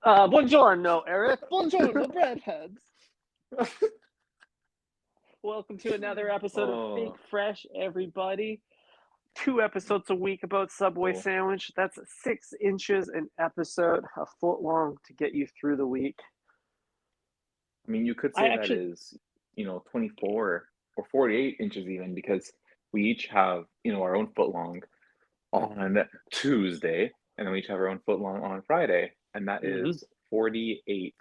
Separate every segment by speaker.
Speaker 1: Buongiorno, Eric. Buongiorno, breadheads. Welcome to another episode of Fake Fresh, everybody. 2 episodes a week about Subway sandwich. That's 6 inches an episode, a foot long to get you through the week.
Speaker 2: I mean, you could say that is, 24 or 48 inches even, because we each have, our own foot long on Tuesday, and then we each have our own foot long on Friday, and that is 48.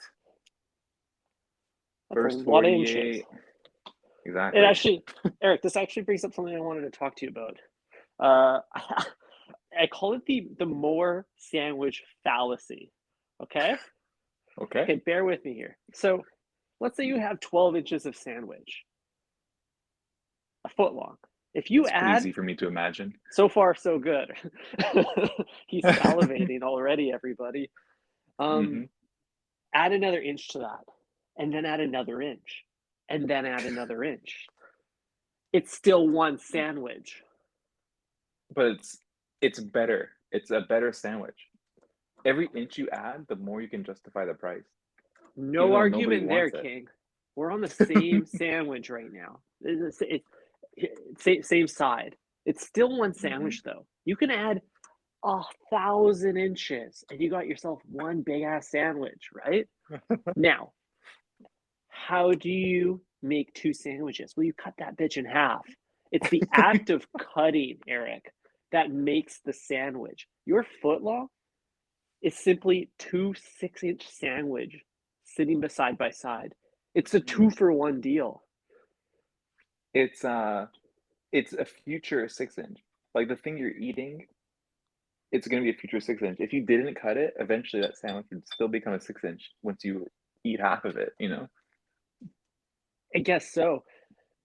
Speaker 1: That's
Speaker 2: First
Speaker 1: a lot
Speaker 2: 48.
Speaker 1: of inches.
Speaker 2: Exactly.
Speaker 1: It actually, Eric, this actually brings up something I wanted to talk to you about. I call it the more sandwich fallacy. Okay? Okay, bear with me here. So let's say you have 12 inches of sandwich, a foot long. If you add,
Speaker 2: easy for me to imagine.
Speaker 1: So far, so good. He's salivating already, everybody. Add another inch to that, and then add another inch, and then add another inch. It's still one sandwich.
Speaker 2: But it's better. It's a better sandwich. Every inch you add, the more you can justify the price.
Speaker 1: No argument there, King. We're on the same sandwich right now. Same side. It's still one sandwich, though. You can add 1,000 inches, and you got yourself one big-ass sandwich, right? Now, how do you make 2 sandwiches? Well, you cut that bitch in half. It's the act of cutting, Eric, that makes the sandwich. Your footlong is simply 2 6-inch sandwich sitting side by side. It's a 2-for-1 deal.
Speaker 2: It's a future 6-inch. Like the thing you're eating, it's going to be a future 6-inch. If you didn't cut it, eventually that sandwich would still become a 6-inch once you eat half of it,
Speaker 1: I guess so.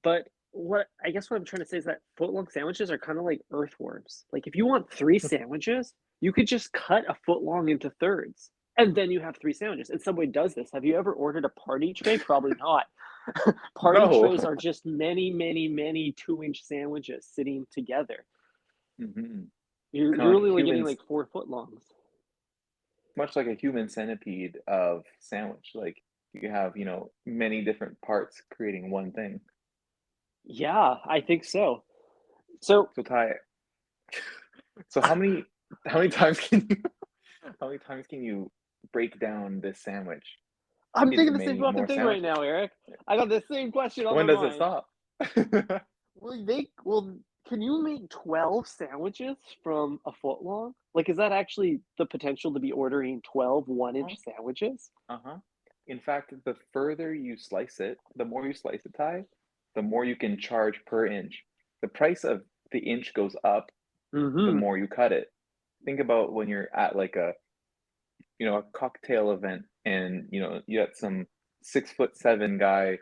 Speaker 1: But what I'm trying to say is that footlong sandwiches are kind of like earthworms. Like if you want 3 sandwiches, you could just cut a footlong into thirds, and then you have 3 sandwiches. And Subway does this. Have you ever ordered a party tray? Probably not. Party trays are just many, many, many 2-inch sandwiches sitting together. You're really only getting like 4 footlongs.
Speaker 2: Much like a human centipede of sandwich. Like you have, many different parts creating one thing.
Speaker 1: Yeah, I think so. So
Speaker 2: Ty, so how many times can you break down this sandwich?
Speaker 1: I'm thinking the same fucking thing right now, Eric. I got the same question on my mind.
Speaker 2: When does it
Speaker 1: stop? Can you make 12 sandwiches from a footlong? Like, is that actually the potential to be ordering 12 1-inch sandwiches?
Speaker 2: In fact, the further you slice it, the more you slice it, Ty, the more you can charge per inch. The price of the inch goes up the more you cut it. Think about when you're at like a cocktail event and, you got some 6'7" guy,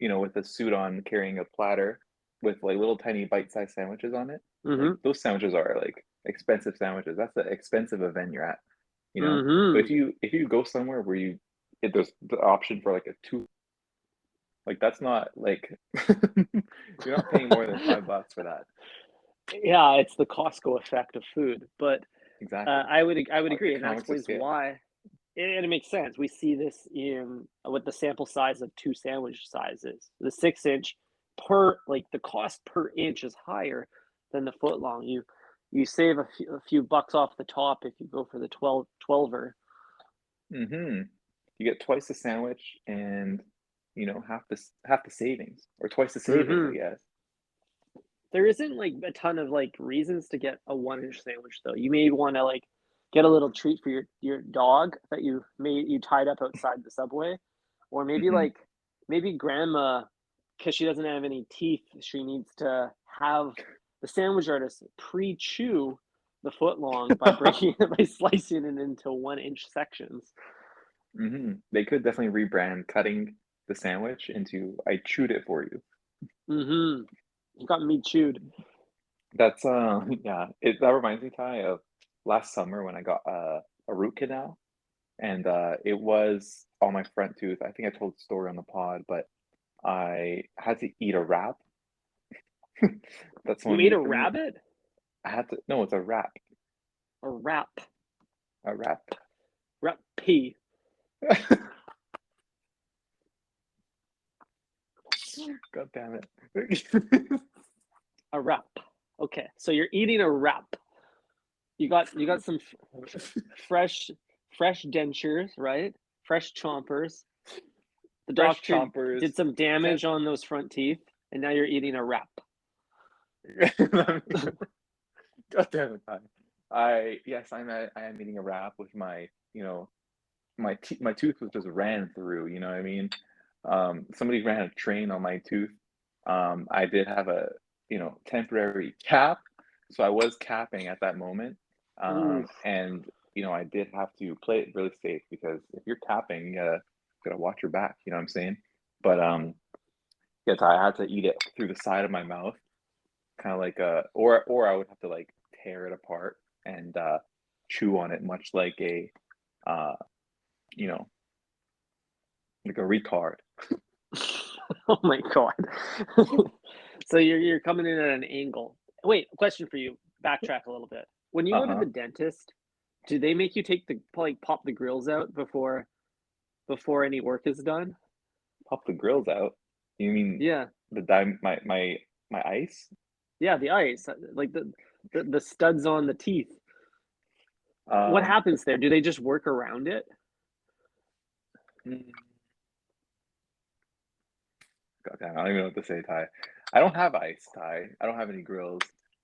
Speaker 2: with a suit on carrying a platter with like little tiny bite-sized sandwiches on it. Like, those sandwiches are like expensive sandwiches. That's an expensive event you're at, But if you go somewhere where there's the option for like a 2, like that's not like you're not paying more than $5 for that.
Speaker 1: Yeah, it's the Costco effect of food, but
Speaker 2: exactly.
Speaker 1: I would agree, and that explains why. And it makes sense. We see this with the sample size of 2 sandwich sizes. The 6-inch the cost per inch is higher than the footlong. You save a few bucks off the top if you go for the 12er.
Speaker 2: You get twice the sandwich and half the savings, or twice the savings, I guess.
Speaker 1: There isn't like a ton of like reasons to get a 1-inch sandwich though. You may want to like get a little treat for your dog that you tied up outside the Subway, or maybe maybe grandma, because she doesn't have any teeth, she needs to have the sandwich artist pre-chew the footlong by slicing it into 1-inch sections.
Speaker 2: They could definitely rebrand cutting the sandwich into "I chewed it for you."
Speaker 1: You got me chewed.
Speaker 2: That's that reminds me, Ty, of last summer when I got a root canal, and it was on my front tooth. I think I told the story on the pod, but I had to eat a WraP.
Speaker 1: That's you ate a rabbit?
Speaker 2: I had to. No, it's a WraP.
Speaker 1: A WraP.
Speaker 2: A WraP.
Speaker 1: WraP.
Speaker 2: God damn it.
Speaker 1: A WraP. Okay, so you're eating a WraP. You got some fresh dentures, right? Fresh chompers. The
Speaker 2: Fresh
Speaker 1: doctor
Speaker 2: chompers.
Speaker 1: did some damage on those front teeth, and now you're eating a WraP.
Speaker 2: God damn it, I am eating a wrap with my, my tooth was just ran through, you know what I mean? Somebody ran a train on my tooth. I did have a, temporary cap, so I was capping at that moment. And I did have to play it really safe because if you're capping, you gotta watch your back, you know what I'm saying? But yes, I had to eat it through the side of my mouth, kind of like or I would have to like tear it apart and chew on it, much like a uh, you know, like a retard.
Speaker 1: Oh my god. So you're coming in at an angle. Wait, question for you. Backtrack a little bit. When you go to
Speaker 2: Uh-huh.
Speaker 1: the dentist, do they make you take the pop the grills out before any work is done?
Speaker 2: Pop the grills out. You mean
Speaker 1: Yeah.
Speaker 2: my ice?
Speaker 1: Yeah, the ice, like the studs on the teeth. What
Speaker 2: Um,
Speaker 1: happens there? Do they just work around it?
Speaker 2: mm, God damn, I don't even know what to say, Ty. I don't have ice, Ty. I don't have any grills.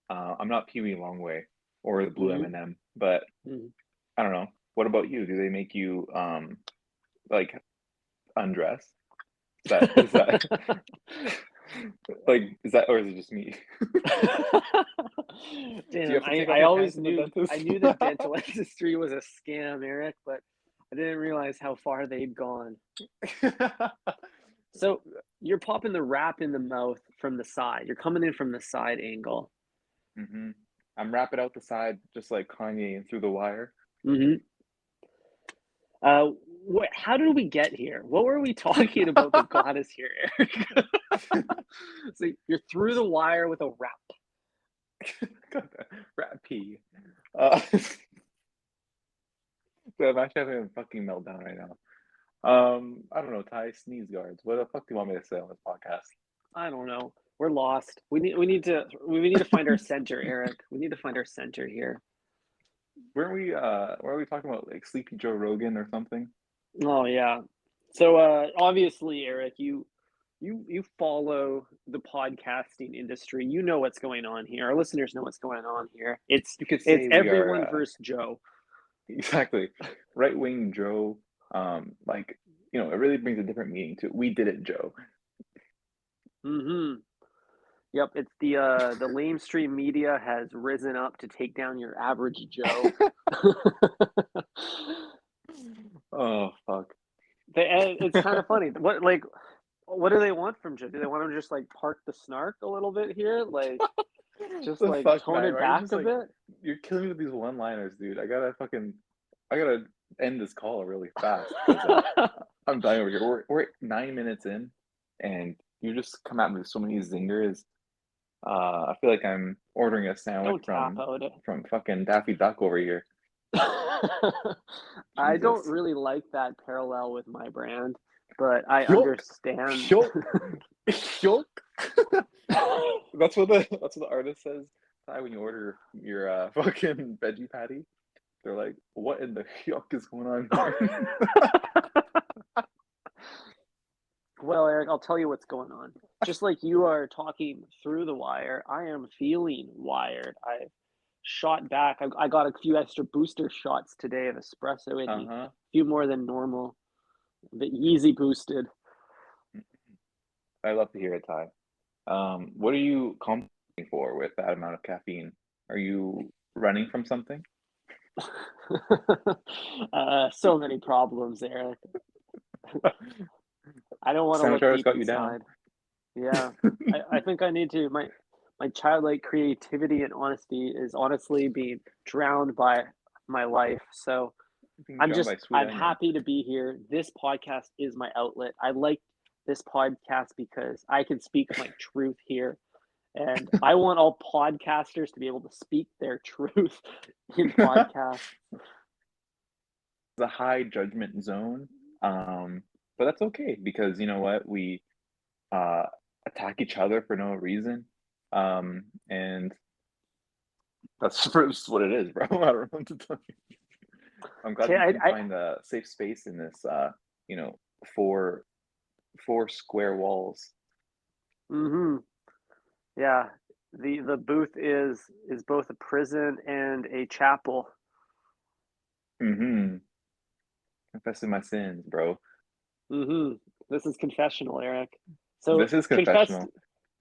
Speaker 2: I'm not Pee Wee Longway or the Blue
Speaker 1: Mm-hmm.
Speaker 2: M&M, but
Speaker 1: Mm-hmm.
Speaker 2: I don't know. What about you? Do they make you like undress? Is that like is that or is it just me? Do you
Speaker 1: Damn,
Speaker 2: have to take off
Speaker 1: I
Speaker 2: your
Speaker 1: always
Speaker 2: pants in the
Speaker 1: knew
Speaker 2: dentist?
Speaker 1: the dental industry was a scam, Eric, but I didn't realize how far they'd gone. So you're popping the WraP in the mouth from the side. You're coming in from the side angle.
Speaker 2: Mm-hmm. I'm wrapping out the side just like Kanye through the wire.
Speaker 1: Mm-hmm. How did we get here? What were we talking about that got us here, Eric? So you're through the wire with a WraP.
Speaker 2: Rat pee. Uh, so I'm actually having a fucking meltdown right now. I don't know, Ty, sneeze guards. What the fuck do you want me to say on this podcast?
Speaker 1: I don't know. We're lost. We need to find our center, Eric. We need to find our center here.
Speaker 2: Were we talking about like Sleepy Joe Rogan or something?
Speaker 1: Oh yeah. So obviously, Eric, you follow the podcasting industry. You know what's going on here. Our listeners know what's going on here.
Speaker 2: You could
Speaker 1: It's
Speaker 2: say we are
Speaker 1: everyone versus Joe.
Speaker 2: exactly right wing Joe. Like it really brings a different meaning to it. We did it, Joe.
Speaker 1: Mm-hmm. Yep, it's the lamestream media has risen up to take down your average Joe.
Speaker 2: Oh fuck.
Speaker 1: It's kind of funny. What do they want from Joe? Do they want him to just like park the snark a little bit here, like just
Speaker 2: The
Speaker 1: like
Speaker 2: fuck,
Speaker 1: tone
Speaker 2: man?
Speaker 1: it
Speaker 2: Why are you
Speaker 1: back
Speaker 2: just
Speaker 1: a
Speaker 2: like
Speaker 1: bit?
Speaker 2: you're killing me with these one-liners, dude? I gotta end this call really fast because I'm dying over here. We're 9 minutes in, and you just come at me with so many zingers. I feel like I'm ordering a sandwich
Speaker 1: Don't tap out.
Speaker 2: from fucking Daffy Duck over here.
Speaker 1: I don't
Speaker 2: Jesus.
Speaker 1: really like that parallel with my brand, but I
Speaker 2: Hyok,
Speaker 1: understand.
Speaker 2: hyok, hyok. That's what the artist says. Ty, when you order your fucking veggie patty, they're like, "What in the hyok is going on here?"
Speaker 1: Well, Eric, I'll tell you what's going on. Just like you are talking through the wire, I am feeling wired. I've shot back. I got a few extra booster shots today of espresso in me,
Speaker 2: Uh-huh.
Speaker 1: a few more than normal, but easy boosted.
Speaker 2: I love to hear it, Ty. What are you compensating for with that amount of caffeine? Are you running from something?
Speaker 1: So many problems, Eric. I don't want to look
Speaker 2: Sandwich
Speaker 1: deep
Speaker 2: got you down.
Speaker 1: inside. Yeah, I think I need to. My childlike creativity and honesty is honestly being drowned by my life. So
Speaker 2: Being drowned by sweet
Speaker 1: I'm
Speaker 2: onion.
Speaker 1: happy to be here. This podcast is my outlet. I like this podcast because I can speak my truth here. And I want all podcasters to be able to speak their truth in podcasts.
Speaker 2: a high judgment zone. But that's okay because you know what? We uh, attack each other for no reason. And that's just what it is, bro. I don't know what to tell you. I'm glad
Speaker 1: Okay,
Speaker 2: we can find a safe space in this, you know, four square walls.
Speaker 1: mm-hmm. Yeah. The booth is both a prison and a chapel.
Speaker 2: Mm-hmm. Confessing my sins, bro.
Speaker 1: Mm-hmm. This is confessional, Eric. So
Speaker 2: This is confessional.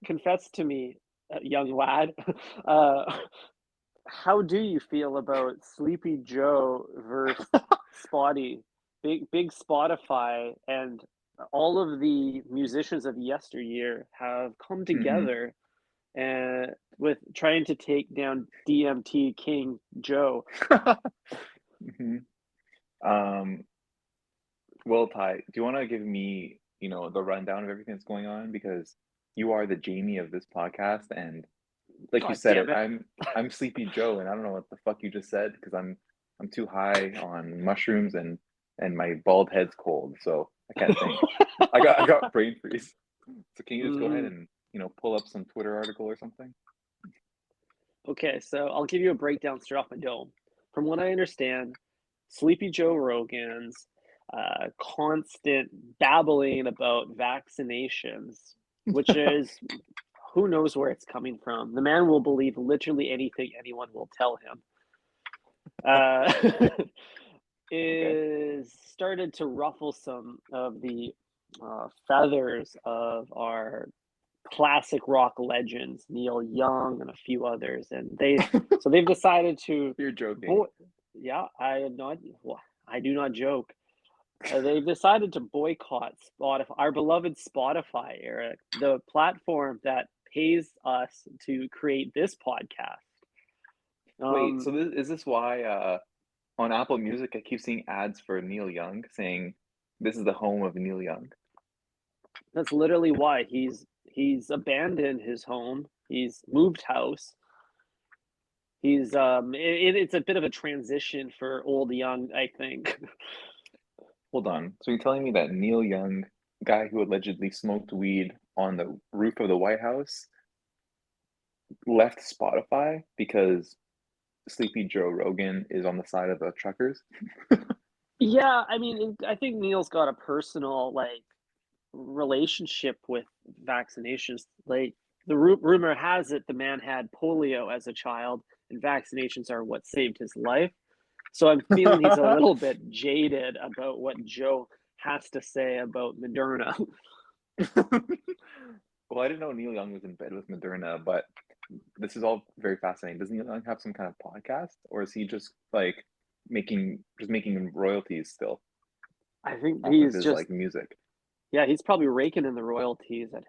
Speaker 1: confess to me, young lad. Uh, how do you feel about Sleepy Joe versus Spotty? Big Spotify and all of the musicians of yesteryear have come
Speaker 2: Mm-hmm.
Speaker 1: together and with trying to take down DMT King Joe.
Speaker 2: Mm-hmm. Um, well, Ty, do you want to give me, you know, the rundown of everything that's going on? Because you are the Jamie of this podcast, and like you
Speaker 1: God
Speaker 2: said
Speaker 1: damn
Speaker 2: it,
Speaker 1: it.
Speaker 2: I'm Sleepy Joe, and I don't know what the fuck you just said because I'm too high on mushrooms and my bald head's cold, so I can't think. I got brain freeze. So can you just go ahead
Speaker 1: Mhm.
Speaker 2: and, you know, pull up some Twitter article or something?
Speaker 1: Okay, so I'll give you a breakdown straight off my dome. From what I understand, Sleepy Joe Rogan's constant babbling about vaccinations, which is who knows where it's coming from. The man will believe literally anything anyone will tell him. Uh,
Speaker 2: Okay.
Speaker 1: is started to ruffle some of the feathers of our classic rock legends, Neil Young and a few others, and they've decided to,
Speaker 2: You're joking.
Speaker 1: boy, yeah, I am not, well, I do not joke. They've decided to boycott Spotify, our beloved Spotify, Eric, the platform that pays us to create this podcast.
Speaker 2: Wait,
Speaker 1: Um,
Speaker 2: so is this why on Apple Music I keep seeing ads for Neil Young saying this is the home of Neil Young?
Speaker 1: that's literally why he's abandoned his home. He's moved house. It's a bit of a transition for old Young, I think.
Speaker 2: Hold on. So you're telling me that Neil Young, guy who allegedly smoked weed on the roof of the White House, left Spotify because Sleepy Joe Rogan is on the side of the truckers?
Speaker 1: Yeah, I mean, I think Neil's got a personal like relationship with vaccinations. Like the rumor has it, the man had polio as a child, and vaccinations are what saved his life. So I'm feeling he's a little bit jaded about what Joe has to say about Moderna.
Speaker 2: Well, I didn't know Neil Young was in bed with Moderna, but this is all very fascinating. Does Neil Young have some kind of podcast, or is he just like making royalties still
Speaker 1: I think
Speaker 2: off of
Speaker 1: he's
Speaker 2: his
Speaker 1: just,
Speaker 2: like music?
Speaker 1: yeah, he's probably raking in the royalties at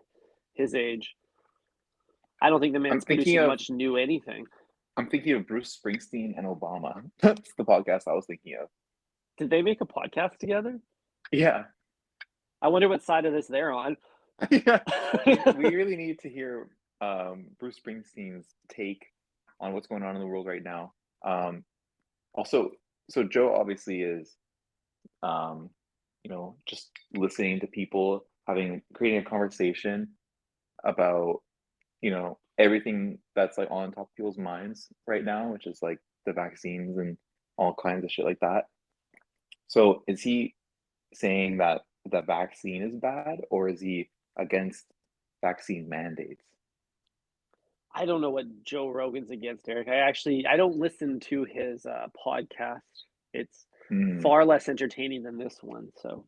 Speaker 1: his age. I don't think the
Speaker 2: I'm
Speaker 1: man's
Speaker 2: thinking
Speaker 1: producing
Speaker 2: of
Speaker 1: much new anything.
Speaker 2: I'm thinking of Bruce Springsteen and Obama. That's the podcast I was thinking of.
Speaker 1: Did they make a podcast together?
Speaker 2: Yeah,
Speaker 1: I wonder what side of this they're on.
Speaker 2: yeah. We really need to hear Bruce Springsteen's take on what's going on in the world right now. Also, so Joe obviously is, um, you know, just listening to people, creating a conversation about, you know, everything that's like on top of people's minds right now, which is like the vaccines and all kinds of shit like that. So is he saying that the vaccine is bad, or is he against vaccine mandates?
Speaker 1: I don't know what Joe Rogan's against, Eric. I don't listen to his podcast. It's
Speaker 2: Hmm.
Speaker 1: far less entertaining than this one, so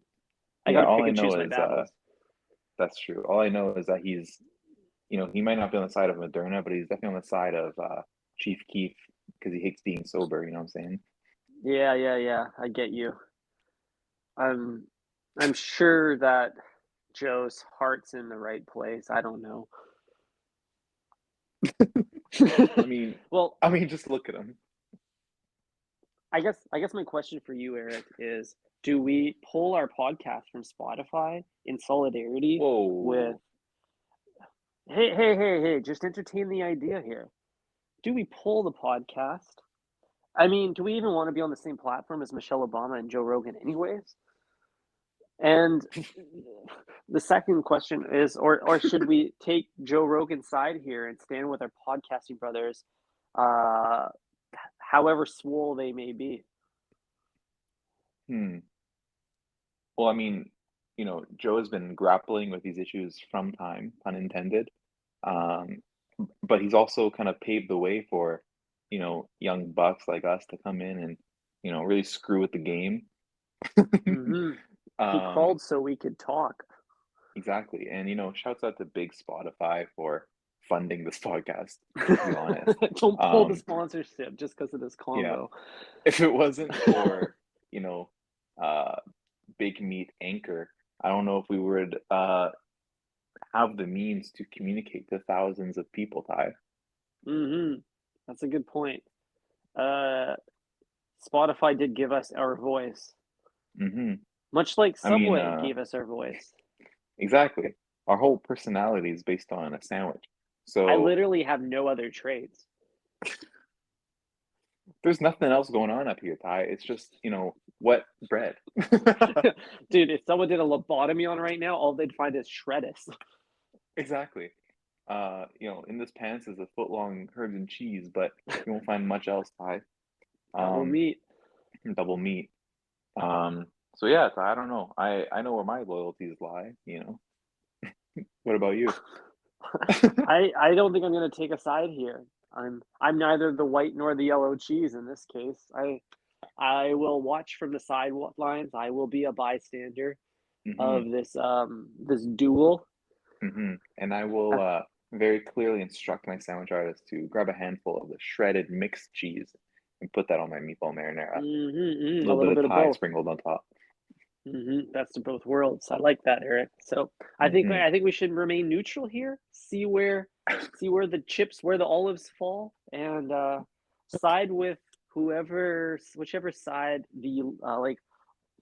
Speaker 1: I got
Speaker 2: Yeah,
Speaker 1: to
Speaker 2: all
Speaker 1: pick
Speaker 2: I
Speaker 1: and choose
Speaker 2: know
Speaker 1: my
Speaker 2: is
Speaker 1: battles.
Speaker 2: that's true. All I know is that he's, you know, he might not be on the side of Moderna, but he's definitely on the side of Chief Keef because he hates being sober. You know what I'm saying?
Speaker 1: Yeah. I get you. I'm I'm sure that Joe's heart's in the right place. I don't know.
Speaker 2: I mean,
Speaker 1: Well,
Speaker 2: just look at him.
Speaker 1: I guess my question for you, Eric, is do we pull our podcast from Spotify in solidarity with
Speaker 2: Whoa.
Speaker 1: hey, just entertain the idea here. Do we pull the podcast I mean, do we even want to be on the same platform as Michelle Obama and Joe Rogan, anyways? And the second question is, or should we take Joe Rogan's side here and stand with our podcasting brothers, uh, however swole they may be?
Speaker 2: Hmm. Well, I mean, Joe has been grappling with these issues from time, pun intended. Um, but he's also kind of paved the way for, young bucks like us to come in and, really screw with the game.
Speaker 1: Hmm. He
Speaker 2: Um,
Speaker 1: crawled so we could talk.
Speaker 2: exactly. And, shouts out to big Spotify for funding this podcast, to be honest.
Speaker 1: Don't pull the
Speaker 2: Um,
Speaker 1: sponsorship just because of this
Speaker 2: yeah,
Speaker 1: combo.
Speaker 2: if it wasn't for, you know, uh, Big Meat Anchor, I don't know if we would have the means to communicate to thousands of people, Ty.
Speaker 1: Hmm. That's a good point. Uh, Spotify did give us our voice,
Speaker 2: Hmm.
Speaker 1: much like
Speaker 2: I mean,
Speaker 1: Subway gave us our voice.
Speaker 2: exactly. Our whole personality is based on a sandwich.
Speaker 1: I
Speaker 2: So
Speaker 1: literally have no other traits.
Speaker 2: there's nothing else going on up here, Ty. It's just, wet bread.
Speaker 1: Dude, if someone did a lobotomy on right now, all they'd find is shreddis.
Speaker 2: Exactly. In this pants is a foot long herbs and cheese, but you won't find much else, Ty.
Speaker 1: Double
Speaker 2: Um,
Speaker 1: meat.
Speaker 2: double meat. So yeah, Ty, I don't know. I know where my loyalties lie. What about you?
Speaker 1: I don't think I'm gonna take a side here. I'm neither the white nor the yellow cheese in this case. I will watch from the sidelines. I will be a bystander
Speaker 2: Hmm.
Speaker 1: of this duel.
Speaker 2: And I will very clearly instruct my sandwich artist to grab a handful of the shredded mixed cheese and put that on my meatball marinara. A
Speaker 1: A
Speaker 2: little bit
Speaker 1: little
Speaker 2: of
Speaker 1: bit of
Speaker 2: Thai
Speaker 1: both.
Speaker 2: sprinkled on top.
Speaker 1: Best of both worlds. I like that, Eric. So
Speaker 2: Hmm.
Speaker 1: I think we should remain neutral here. See where the chips, where the olives fall, and side with whichever side the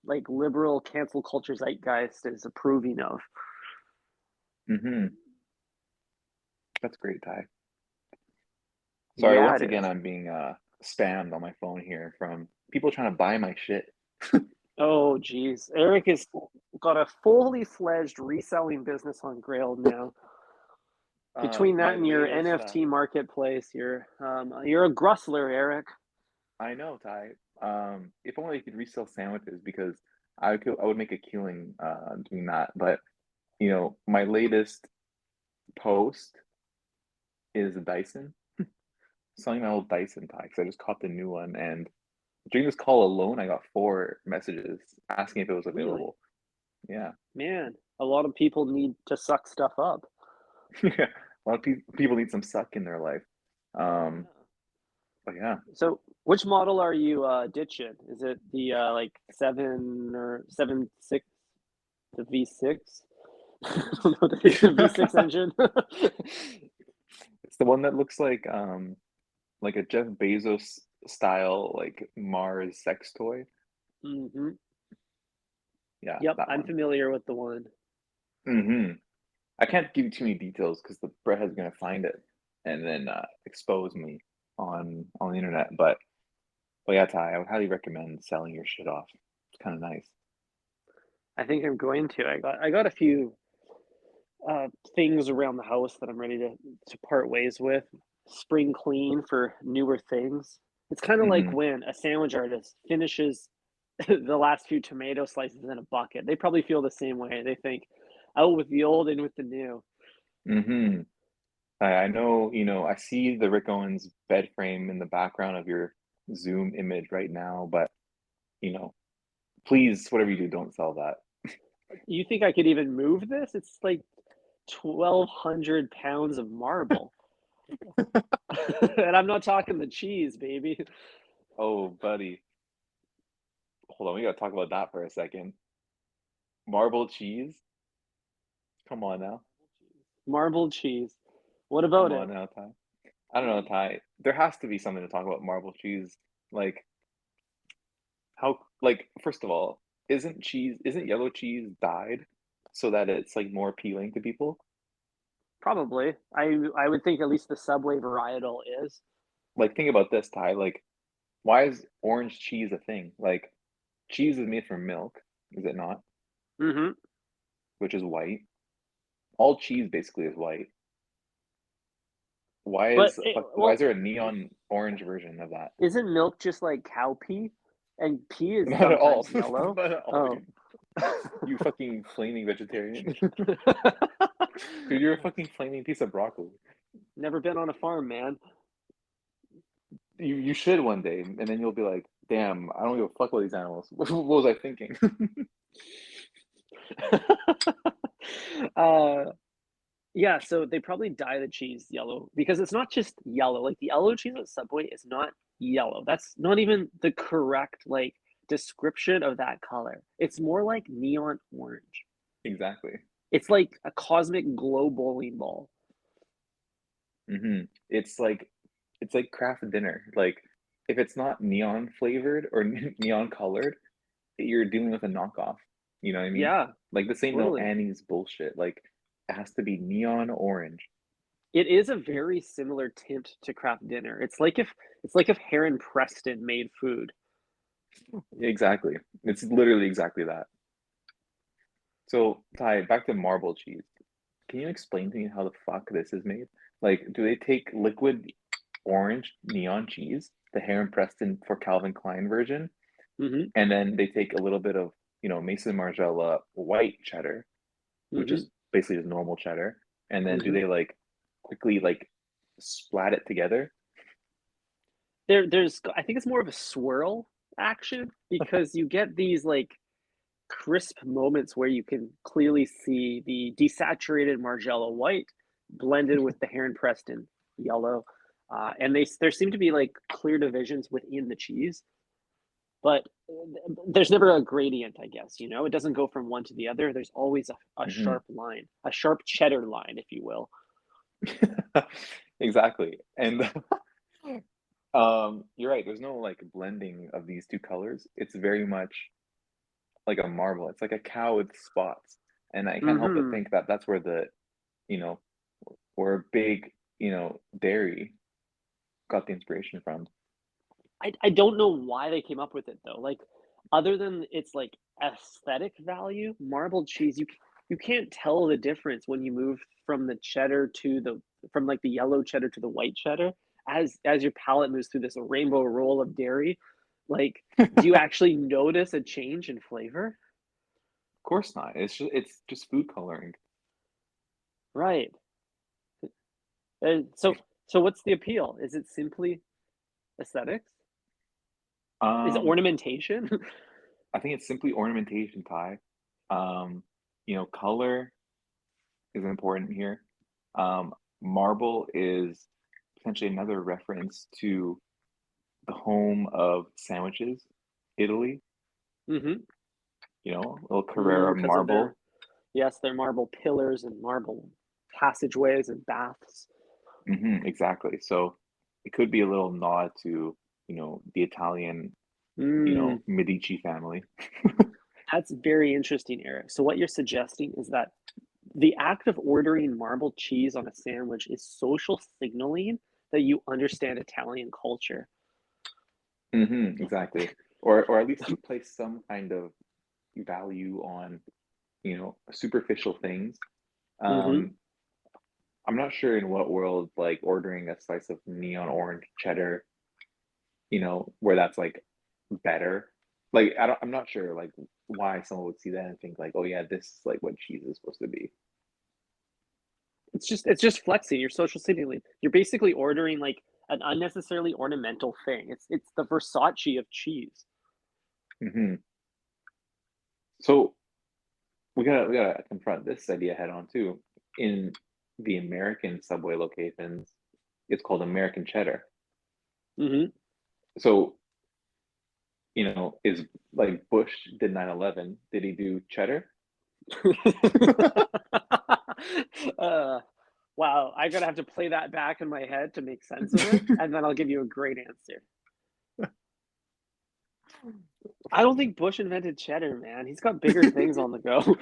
Speaker 1: like liberal cancel culture zeitgeist is approving of.
Speaker 2: Hmm. That's great, Thai. Sorry,
Speaker 1: Yeah,
Speaker 2: once
Speaker 1: it
Speaker 2: again,
Speaker 1: is.
Speaker 2: I'm being spammed on my phone here from people trying to buy my shit.
Speaker 1: Oh, geez. Eric has got a fully fledged reselling business on Grail now. Between that
Speaker 2: My
Speaker 1: and your
Speaker 2: latest,
Speaker 1: NFT marketplace, you're a grustler, Eric.
Speaker 2: I know, Ty. If only I could resell sandwiches because I would make a killing doing that. But my latest post is a Dyson. Selling my old Dyson tie because I just caught the new one. And during this call alone, I got 4 messages asking if it was
Speaker 1: Really?
Speaker 2: available. Yeah.
Speaker 1: Man, a lot of people need to suck stuff up.
Speaker 2: Yeah. A lot of people need some suck in their life. Um,
Speaker 1: Yeah.
Speaker 2: but yeah.
Speaker 1: So, which model are you ditching? Is it the like 7 or 7 6, the V6? I don't know, the V6 engine.
Speaker 2: It's the one that looks like a Jeff Bezos style like Mars sex toy.
Speaker 1: Hmm.
Speaker 2: Yeah,
Speaker 1: Yep,
Speaker 2: that
Speaker 1: I'm
Speaker 2: one.
Speaker 1: familiar with the one.
Speaker 2: Hmm. I can't give you too many details because the Brett is gonna find it and then expose me on the internet. But yeah, Ty, I would highly recommend selling your shit off. It's kind of nice.
Speaker 1: I think I'm going to. I got a few things around the house that I'm ready to part ways with. Spring clean for newer things. It's kind of like
Speaker 2: Hmm.
Speaker 1: when a sandwich artist finishes the last few tomato slices in a bucket. They probably feel the same way. They think, out with the old and with the new.
Speaker 2: Hmm. I know, I see the Rick Owens bed frame in the background of your Zoom image right now, but you know, please, whatever you do, don't sell that.
Speaker 1: You think I could even move this? It's like 1,200 pounds of marble. And I'm not talking the cheese, baby.
Speaker 2: Oh, buddy. Hold on, we gotta talk about that for a second. Marble cheese? Come on now.
Speaker 1: Marbled cheese. What
Speaker 2: Come
Speaker 1: about
Speaker 2: on
Speaker 1: it?
Speaker 2: now, Ty. I don't know, Ty. There has to be something to talk about marble cheese. Like first of all, isn't yellow cheese dyed so that it's like more appealing to people?
Speaker 1: Probably. I would think at least the Subway varietal is.
Speaker 2: Like think about this, Ty. Like Why is orange cheese a thing? Like, cheese is made from milk, is it not?
Speaker 1: Mm-hmm.
Speaker 2: Which is white. All cheese basically is white. Why is
Speaker 1: Well,
Speaker 2: there a neon orange version of that?
Speaker 1: isn't milk just like cow pee? And pee is
Speaker 2: Not at all.
Speaker 1: sometimes yellow.
Speaker 2: Not at all.
Speaker 1: Oh.
Speaker 2: You fucking flaming vegetarian. Dude, you're a fucking flaming piece of broccoli.
Speaker 1: Never been on a farm, man.
Speaker 2: You should one day, and then you'll be like, damn, I don't give a fuck about these animals. What was I thinking?
Speaker 1: uh, yeah, so they probably dye the cheese yellow because it's not just yellow. Like the yellow cheese at Subway is not yellow. That's not even the correct like description of that color. It's more like neon orange.
Speaker 2: Exactly.
Speaker 1: It's like a cosmic glow bowling ball.
Speaker 2: It's like craft dinner. Like if it's not neon flavored or neon colored, you're dealing with a knockoff. You know what I mean?
Speaker 1: Yeah,
Speaker 2: Like this ain't no
Speaker 1: totally.
Speaker 2: Annie's bullshit. Like it has to be neon orange.
Speaker 1: It is a very similar tint to Kraft Dinner. It's like if Heron Preston made food.
Speaker 2: Exactly. It's literally exactly that. So, Ty, back to marble cheese. Can you explain to me how the fuck this is made? Like, do they take liquid orange neon cheese, the Heron Preston for Calvin Klein version,
Speaker 1: Hmm.
Speaker 2: and then they take a little bit of, Mason Margiela white cheddar, which
Speaker 1: Hmm.
Speaker 2: is basically just normal cheddar, and then do
Speaker 1: Hmm.
Speaker 2: they like quickly like splat it together?
Speaker 1: There's I think it's more of a swirl action because you get these like crisp moments where you can clearly see the desaturated Margiela white blended with the Heron Preston yellow, and there seem to be like clear divisions within the cheese, but there's never a gradient. I guess it doesn't go from one to the other. There's always a
Speaker 2: Hmm.
Speaker 1: sharp line, a sharp cheddar line, if you will.
Speaker 2: Exactly. And you're right. There's no like blending of these two colors. It's very much like a marble. It's like a cow with spots. And I can't help but
Speaker 1: Hmm.
Speaker 2: think that that's where you know, where big, dairy got the inspiration from.
Speaker 1: I don't know why they came up with it though. Like, other than its like aesthetic value, marbled cheese, you can't tell the difference when you move from the cheddar to the from like the yellow cheddar to the white cheddar as your palate moves through this rainbow roll of dairy. Like, do you actually notice a change in flavor?
Speaker 2: Of course not. It's just food coloring.
Speaker 1: Right. So what's the appeal? Is it simply aesthetics? Is it
Speaker 2: Um,
Speaker 1: ornamentation?
Speaker 2: I think it's simply ornamentation, Ty. Um, color is important here. Um, Marble is potentially another reference to the home of sandwiches, Italy.
Speaker 1: Mm-hmm.
Speaker 2: Little Carrera
Speaker 1: Because of
Speaker 2: marble.
Speaker 1: their marble pillars and marble passageways and baths.
Speaker 2: Exactly. So it could be a little nod to, the Italian,
Speaker 1: Mm,
Speaker 2: Medici family.
Speaker 1: that's very interesting, Eric. So what you're suggesting is that the act of ordering marble cheese on a sandwich is social signaling that you understand Italian culture.
Speaker 2: Exactly. Or at least you place some kind of value on, superficial things.
Speaker 1: Mm-hmm.
Speaker 2: Um, I'm not sure in what world like ordering a slice of neon orange cheddar, where that's like better. Like I'm not sure like why someone would see that and think like, oh yeah, this is like what cheese is supposed to be.
Speaker 1: It's just flexing. You're social signaling. You're basically ordering like an unnecessarily ornamental thing. It's the Versace of cheese.
Speaker 2: hmm So we gotta confront this idea head on too. In the American Subway locations, it's called American cheddar.
Speaker 1: Mm-hmm.
Speaker 2: So, is like Bush did 9/11, did he do cheddar?
Speaker 1: uh, wow, I'm gonna have to play that back in my head to make sense of it, and then I'll give you a great answer. I don't think Bush invented cheddar, man. He's got bigger things on the go.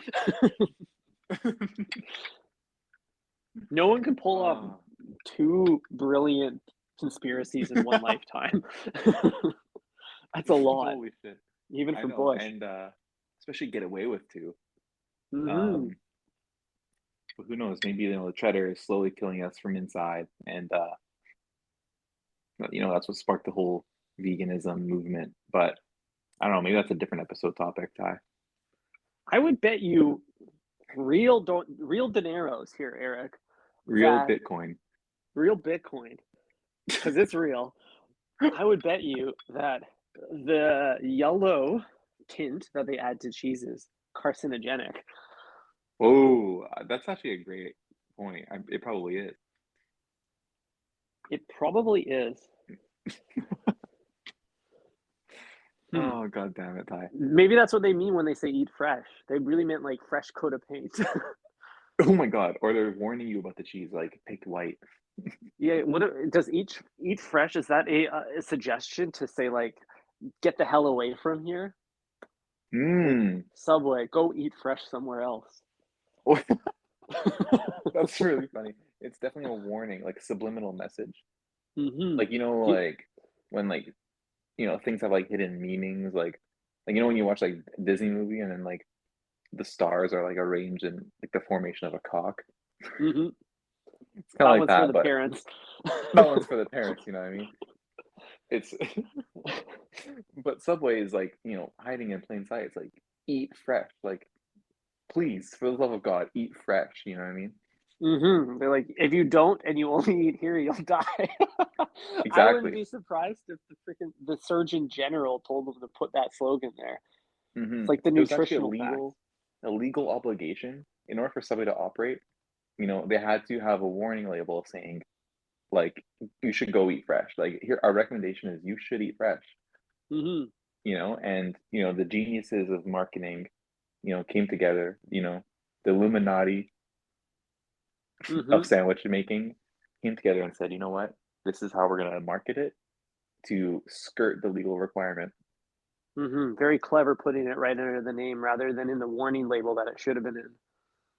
Speaker 1: No one can pull off
Speaker 2: Oh,
Speaker 1: two brilliant conspiracies in one lifetime. That's a lot,
Speaker 2: Holy shit.
Speaker 1: even
Speaker 2: I
Speaker 1: for
Speaker 2: know,
Speaker 1: Bush.
Speaker 2: and especially get away with too.
Speaker 1: Mm-hmm.
Speaker 2: But who knows? Maybe the cheddar is slowly killing us from inside, and that's what sparked the whole veganism movement. But I don't know. Maybe that's a different episode topic, Ty.
Speaker 1: I would bet you real dineros here, Eric.
Speaker 2: Real
Speaker 1: That
Speaker 2: Bitcoin.
Speaker 1: real Bitcoin, because it's real. I would bet you that the yellow tint that they add to cheese is carcinogenic.
Speaker 2: Oh, that's actually a great point. It probably is.
Speaker 1: It probably is.
Speaker 2: Oh, God damn it, Ty.
Speaker 1: Maybe that's what they mean when they say eat fresh. They really meant like fresh coat of paint.
Speaker 2: Oh my God. Or they're warning you about the cheese, like pick white.
Speaker 1: Yeah, what does eat fresh? Is that a suggestion to say like get the hell away from here? Like Subway, go eat fresh somewhere else.
Speaker 2: That's really funny. It's definitely a warning, like subliminal message.
Speaker 1: Mm-hmm.
Speaker 2: Like like when things have like hidden meanings, like when you watch like a Disney movie and then like the stars are like arranged in like the formation of a cock.
Speaker 1: Mm-hmm.
Speaker 2: It's kind of
Speaker 1: That
Speaker 2: like
Speaker 1: one's for
Speaker 2: that,
Speaker 1: the
Speaker 2: but
Speaker 1: parents.
Speaker 2: that one's for the parents. You know what I mean? It's but Subway is like hiding in plain sight. It's like eat fresh, like please, for the love of God, eat fresh. You know what I mean?
Speaker 1: Mm-hmm. They're like, if you don't and you only eat here, you'll die. I wouldn't
Speaker 2: Exactly.
Speaker 1: be surprised if the Surgeon General told them to put that slogan there. It's like the
Speaker 2: It was actually
Speaker 1: nutritional facts.
Speaker 2: a legal obligation in order for Subway to operate. They had to have a warning label saying, like, you should go eat fresh. Like, here, our recommendation is you should eat fresh.
Speaker 1: Mm-hmm.
Speaker 2: And the geniuses of marketing, came together. The Illuminati
Speaker 1: Mm-hmm.
Speaker 2: of sandwich making came together and said, you know what, this is how we're gonna market it to skirt the legal requirement.
Speaker 1: Mm-hmm. Very clever putting it right under the name rather than in the warning label that it should have been in.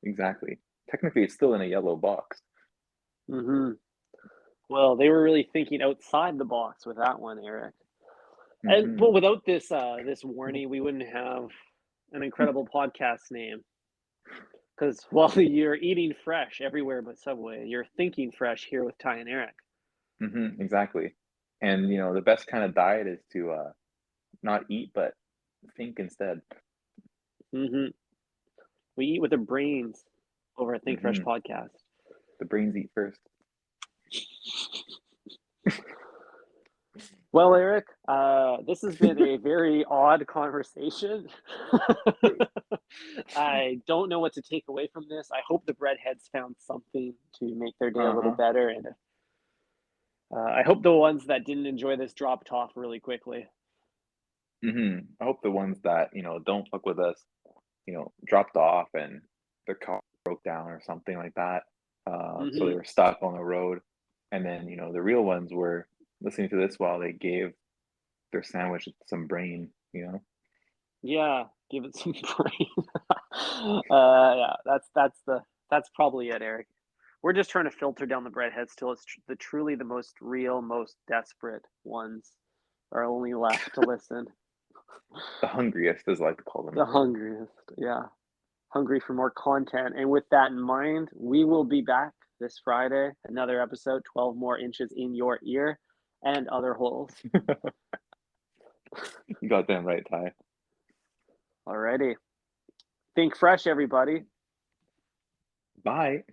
Speaker 2: Exactly. Technically, it's still in a yellow box.
Speaker 1: Mm-hmm. Well, they were really thinking outside the box with that one, Eric. And
Speaker 2: Mm-hmm.
Speaker 1: well, without this warning, we wouldn't have an incredible podcast name. Because while you're eating fresh everywhere but Subway, you're thinking fresh here with Ty and Eric.
Speaker 2: Mm-hmm. Exactly. And the best kind of diet is to not eat but think instead.
Speaker 1: Mm-hmm. We eat with our brains over at Think Fresh
Speaker 2: Mm-hmm.
Speaker 1: podcast.
Speaker 2: The brains eat first.
Speaker 1: Well, Eric, this has been a very odd conversation. I don't know what to take away from this. I hope the breadheads found something to make their day a little
Speaker 2: Uh-huh.
Speaker 1: better, and I hope the ones that didn't enjoy this dropped off really quickly.
Speaker 2: Mm-hmm. I hope the ones that don't fuck with us, dropped off and their car broke down or something like that. So they
Speaker 1: Mm-hmm.
Speaker 2: were stuck on the road, and then the real ones were listening to this while they gave their sandwich some brain.
Speaker 1: Yeah, give it some brain. Yeah, that's probably it, Eric. We're just trying to filter down the breadheads till it's truly the most real, most desperate ones are only left to listen.
Speaker 2: The hungriest, as I like to call them.
Speaker 1: The hungriest, yeah. Hungry for more content. And with that in mind, we will be back this Friday. Another episode, 12 more inches in your ear and other holes.
Speaker 2: You got them right, Ty.
Speaker 1: Alrighty. Think fresh, everybody.
Speaker 2: Bye.